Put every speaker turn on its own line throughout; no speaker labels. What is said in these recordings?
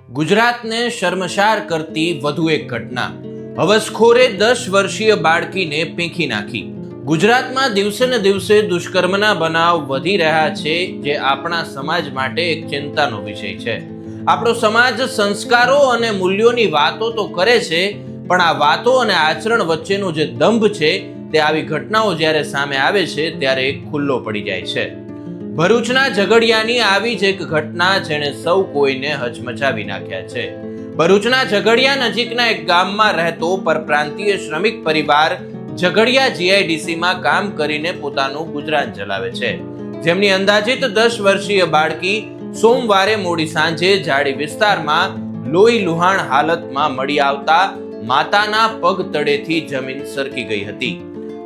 ગુજરાતને શર્મસાર કરતી વધુ એક ઘટના. હવસખોરે 10 વર્ષીય બાળકીને પીંખી નાખી. ગુજરાતમાં દિવસે ને દિવસે દુષ્કર્મના બનાવ વધી રહ્યા છે, જે આપણા સમાજ માટે એક ચિંતાનો વિષય છે. આપણો સમાજ સંસ્કારો અને મૂલ્યોની વાતો તો કરે છે, પણ આ વાતો અને આચરણ વચ્ચેનો જે દંભ છે, તે આવી ઘટનાઓ જ્યારે સામે આવે છે ત્યારે ખુલ્લો પડી જાય છે. ભરૂચના ઝઘડિયાની આવી જ એક ઘટના જેણે સૌ કોઈને હચમચાવી નાખ્યા છે. ભરૂચના ઝઘડિયા નજીકના એક ગામમાં રહેતો પરપ્રાંતીય શ્રમિક પરિવાર ઝઘડિયા જીઆઈડીસીમાં કામ કરીને પોતાનું ગુજરાન ચલાવે છે, જેમની અંદાજિત 10 વર્ષીય બાળકી સોમવારે મોડી સાંજે જાડી વિસ્તારમાં લોહી લુહાણ હાલતમાં મળી આવતા માતાના પગ તળેથી જમીન સરકી ગઈ હતી.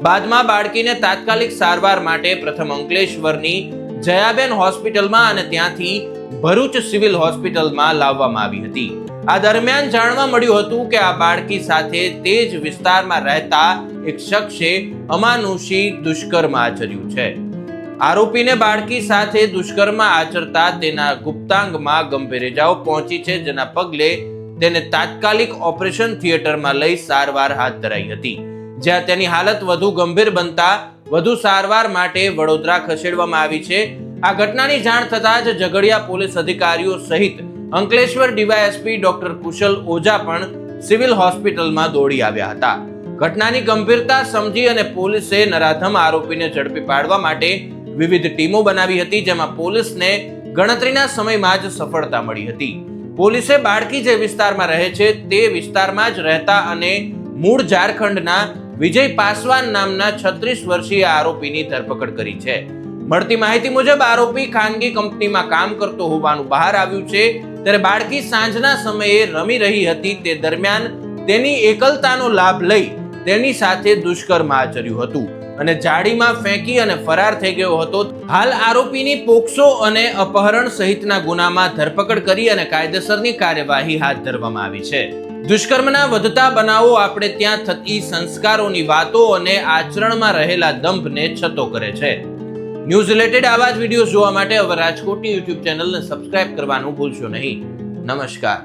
બાદમાં બાળકીને તાત્કાલિક સારવાર માટે પ્રથમ અંકલેશ્વરની જયાબેન હોસ્પિટલમાં અને ત્યાંથી ભરૂચ સિવિલ હોસ્પિટલમાં લાવવામાં આવી હતી. આ દરમિયાન જાણવા મળ્યું હતું કે આ બાળકી સાથે તે જ વિસ્તારમાં રહેતા એક શખ્સે અમાનુષી દુષ્કર્મ આચર્યું છે. આરોપીને બાળકી સાથે દુષ્કર્મ આચરતા તેના ગુપ્તાંગમાં ગંભીર ઇજાઓ પહોંચી છે, જેના પગલે તેને તાત્કાલિક ઓપરેશન થિયેટરમાં લઈ સારવાર હાથ ધરાઈ હતી, જ્યાં તેની હાલત વધુ ગંભીર બનતા વધુ સારવાર માટે વડોદરા ખસેડવામાં આવી છે. આ ઘટનાની જાણ થતાં જ ઝઘડિયા પોલીસ અધિકારીઓ સહિત અંકલેશ્વર ડીવાયએસપી ડોક્ટર કુશલ ઓઝા પણ સિવિલ હોસ્પિટલમાં દોડી આવ્યા હતા. ઘટનાની ગંભીરતા સમજી અને પોલીસે નરાધમ આરોપીને ઝડપી પાડવા માટે વિવિધ ટીમો બનાવી હતી, જેમાં પોલીસને ગણતરીના સમયમાં જ સફળતા મળી હતી. પોલીસે બાળકી જે વિસ્તારમાં રહે છે તે વિસ્તારમાં જ રહેતા અને મૂળ ઝારખંડના વિજય પાસવાન નામના 36 વર્ષીય આરોપીની ધરપકડ કરી છે. મળતી માહિતી મુજબ આરોપી ખાનગી કંપનીમાં કામ કરતો હોવાનું બહાર આવ્યું છે, ત્યારે બાળકી સાંજના સમયે રમી રહી હતી. તે દરમિયાન તેની એકલતાનો લાભ લઈ તેની સાથે દુષ્કર્મ આચર્યું હતું અને જાડીમાં ફેંકી અને ફરાર થઈ ગયો હતો. હાલ આરોપીની પોક્સો અને અપહરણ સહિતના ગુનામાં ધરપકડ કરી અને કાયદેસરની કાર્યવાહી હાથ ધરવામાં આવી છે. દુષ્કર્મના વધતા બનાવો આપણે ત્યાં થતી સંસ્કારોની વાતો અને આચરણમાં રહેલા દંભને છતો કરે છે. ન્યૂઝ રિલેટેડ આવા જ વિડીયો જોવા માટે હવે રાજકોટની યુટ્યુબ ચેનલને સબસ્ક્રાઇબ કરવાનું ભૂલશો નહીં. નમસ્કાર.